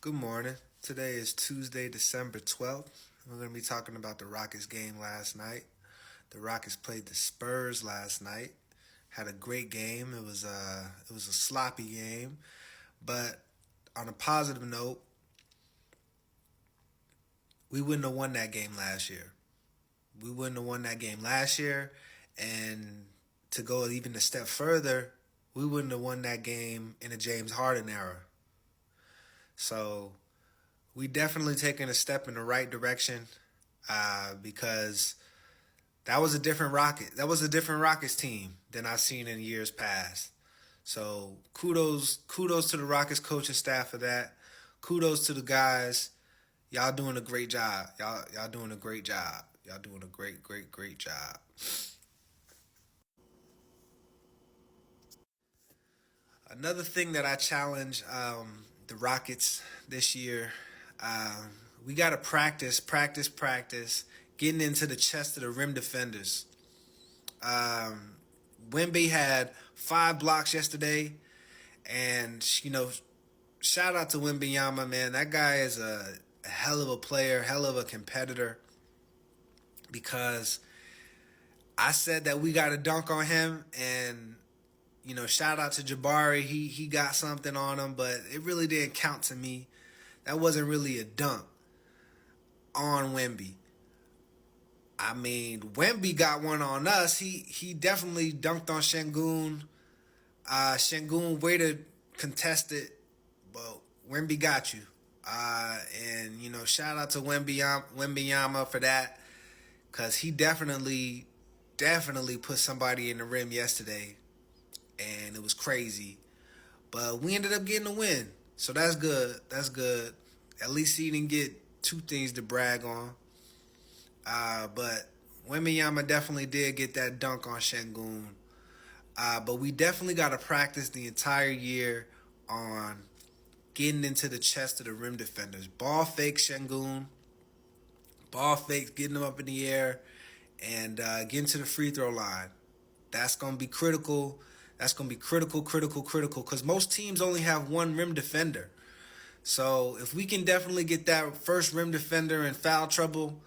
Good morning. Today is Tuesday, December 12th. We're going to be talking about the Rockets game last night. The Rockets played the Spurs last night. Had a great game. It was a sloppy game, but on a positive note, we wouldn't have won that game last year. We wouldn't have won that game last year, and to go even a step further, we wouldn't have won that game in the James Harden era. So we definitely taken a step in the right direction because that was a different Rocket. That was a different Rockets team than I've seen in years past. So kudos to the Rockets coaching staff for that. Kudos to the guys. Y'all doing a great job. Y'all doing a great job. Y'all doing a great job. Another thing that I challenge the Rockets this year, we got to practice, getting into the chest of the rim defenders. Wemby had 5 blocks yesterday, and shout out to Wembyama, man. That guy is a hell of a player, hell of a competitor. Because I said that we got to dunk on him, and shout out to Jabari. He got something on him, but it really didn't count to me. That wasn't really a dunk on Wemby. I mean, Wemby got one on us. He definitely dunked on Şengün. Şengün waited, contested, but Wemby got you. And shout out to Wembyama for that, because he definitely put somebody in the rim yesterday, and it was crazy. But we ended up getting a win, so that's good. That's good. At least he didn't get 2 things to brag on. But Wembanyama definitely did get that dunk on Şengün. But we definitely got to practice the entire year on getting into the chest of the rim defenders. Ball fake Şengün. Ball fakes, getting them up in the air, and getting to the free throw line. That's going to be critical. That's going to be critical, because most teams only have one rim defender. So if we can definitely get that first rim defender in foul trouble,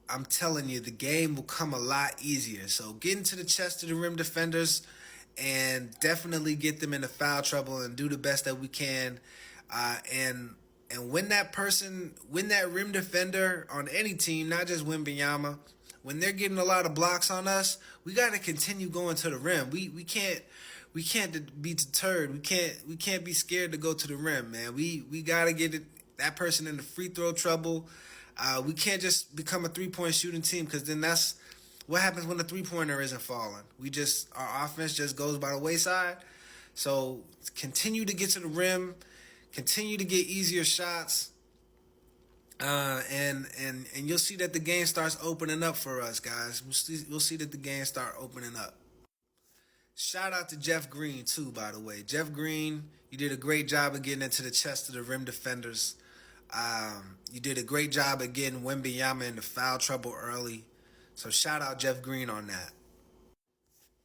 I'm telling you, the game will come a lot easier. So get into the chest of the rim defenders and definitely get them into foul trouble and do the best that we can. And when that rim defender on any team, not just Wembanyama, when they're getting a lot of blocks on us, we got to continue going to the rim. We can't be deterred. We can't be scared to go to the rim, man. We got to get that person into free throw trouble. We can't just become a 3-point shooting team, because then that's what happens when the 3-pointer isn't falling. Our offense just goes by the wayside. So continue to get to the rim, continue to get easier shots. And you'll see that the game starts opening up for us, guys. We'll see that the game start opening up. Shout out to Jeff Green too, by the way. Jeff Green, you did a great job of getting into the chest of the rim defenders. You did a great job of getting Wembanyama into foul trouble early. So shout out Jeff Green on that.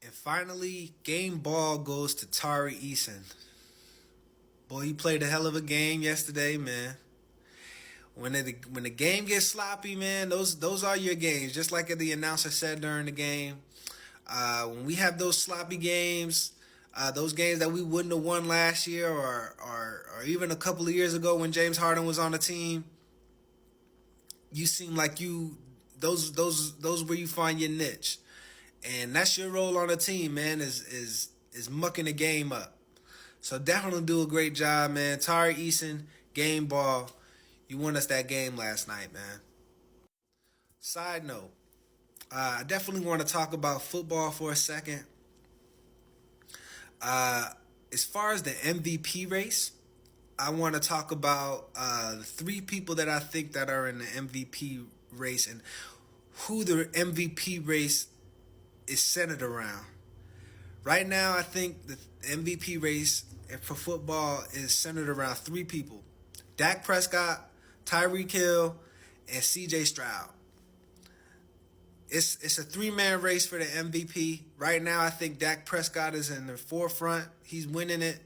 And finally, game ball goes to Tari Eason. Boy, he played a hell of a game yesterday, man. When the game gets sloppy, man, those are your games. Just like the announcer said during the game, when we have those sloppy games, those games that we wouldn't have won last year, or even a couple of years ago when James Harden was on the team, you seem like those where you find your niche, and that's your role on the team, man. Is mucking the game up. So definitely do a great job, man. Tari Eason, game ball. You won us that game last night, man. Side note, I definitely want to talk about football for a second. As far as the MVP race, I want to talk about the 3 people that I think that are in the MVP race, and who the MVP race is centered around. Right now, I think the MVP race for football is centered around 3 people: Dak Prescott, Tyreek Hill, and C.J. Stroud. It's a 3-man race for the MVP. Right now, I think Dak Prescott is in the forefront. He's winning it.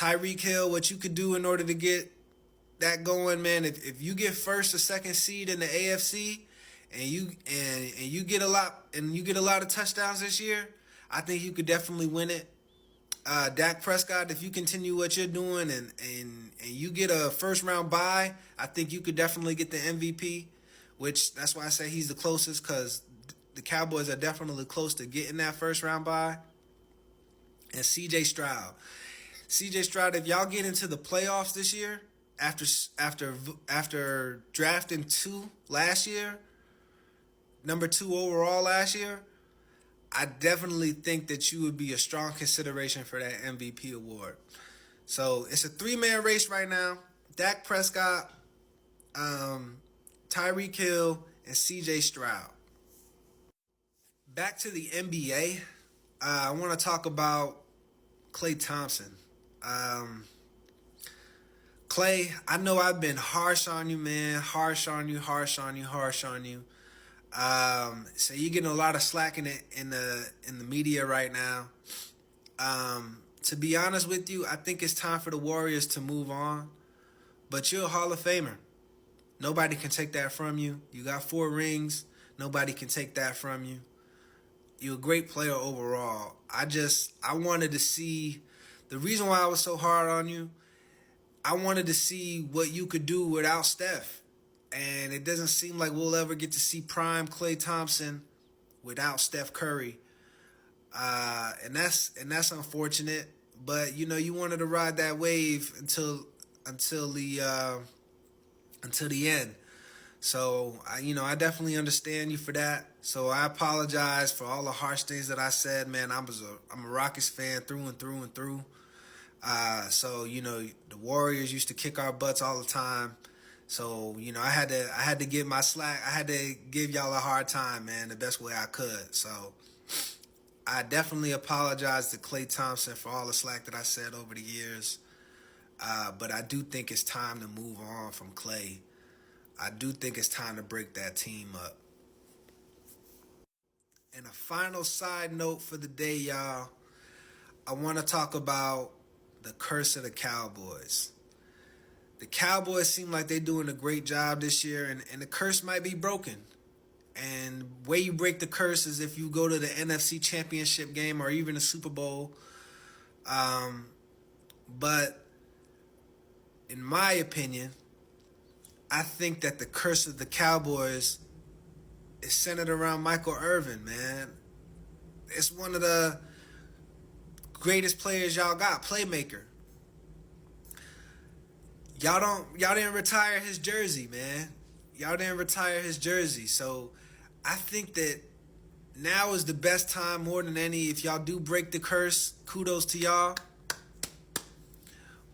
Tyreek Hill, what you could do in order to get that going, man. If you get first or second seed in the AFC and you get a lot of touchdowns this year, I think you could definitely win it. Dak Prescott, if you continue what you're doing and you get a first round bye, I think you could definitely get the MVP. Which that's why I say he's the closest, because the Cowboys are definitely close to getting that first round bye. And CJ Stroud, if y'all get into the playoffs this year, after drafting last year, number 2 overall last year, I definitely think that you would be a strong consideration for that MVP award. So it's a 3-man race right now. Dak Prescott, Tyreek Hill, and CJ Stroud. Back to the NBA. I want to talk about Klay Thompson. Klay, I know I've been harsh on you, man. Harsh on you. So you're getting a lot of slack in the media right now. To be honest with you, I think it's time for the Warriors to move on. But you're a Hall of Famer. Nobody can take that from you. You got 4 rings. Nobody can take that from you. You're a great player overall. I wanted to see, the reason why I was so hard on you, I wanted to see what you could do without Steph. And it doesn't seem like we'll ever get to see prime Klay Thompson without Steph Curry. And that's unfortunate. But you wanted to ride that wave until the end. So I definitely understand you for that. So I apologize for all the harsh things that I said, man. I'm a Rockets fan through and through. So the Warriors used to kick our butts all the time. So I had to give my slack. I had to give y'all a hard time, man, the best way I could. So I definitely apologize to Klay Thompson for all the slack that I said over the years. But I do think it's time to move on from Klay. I do think it's time to break that team up. And a final side note for the day, y'all. I want to talk about the curse of the Cowboys. The Cowboys seem like they're doing a great job this year, and the curse might be broken. And the way you break the curse is if you go to the NFC Championship game or even the Super Bowl. But in my opinion, I think that the curse of the Cowboys is centered around Michael Irvin, man. It's one of the greatest players y'all got, playmaker. Y'all didn't retire his jersey, man. Y'all didn't retire his jersey. So I think that now is the best time more than any. If y'all do break the curse, kudos to y'all.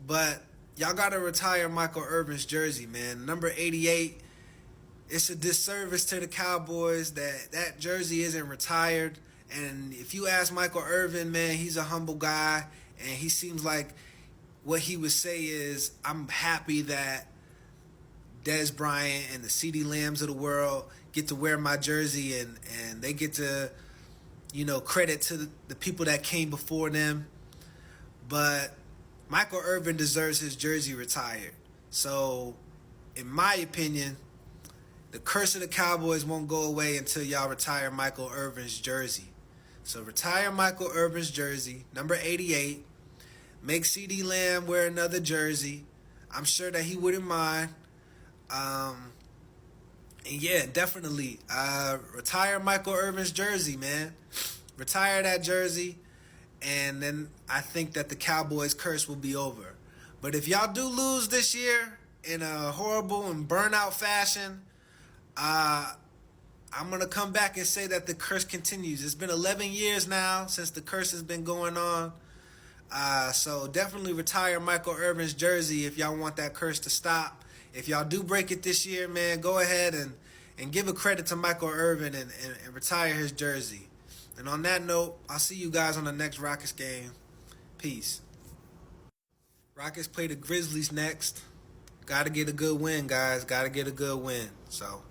But y'all got to retire Michael Irvin's jersey, man. Number 88, it's a disservice to the Cowboys that jersey isn't retired. And if you ask Michael Irvin, man, he's a humble guy. And he seems like what he would say is, I'm happy that Dez Bryant and the CeeDee Lambs of the world get to wear my jersey and they get to, credit to the people that came before them. But Michael Irvin deserves his jersey retired. So, in my opinion, the curse of the Cowboys won't go away until y'all retire Michael Irvin's jersey. So retire Michael Irvin's jersey, number 88. Make CeeDee Lamb wear another jersey. I'm sure that he wouldn't mind. And yeah, definitely retire Michael Irvin's jersey, man. Retire that jersey. And then I think that the Cowboys' curse will be over. But if y'all do lose this year in a horrible and burnout fashion, I'm going to come back and say that the curse continues. It's been 11 years now since the curse has been going on. So definitely retire Michael Irvin's jersey if y'all want that curse to stop. If y'all do break it this year, man, go ahead and give a credit to Michael Irvin and retire his jersey. And on that note, I'll see you guys on the next Rockets game. Peace. Rockets play the Grizzlies next. Got to get a good win, guys. Got to get a good win. So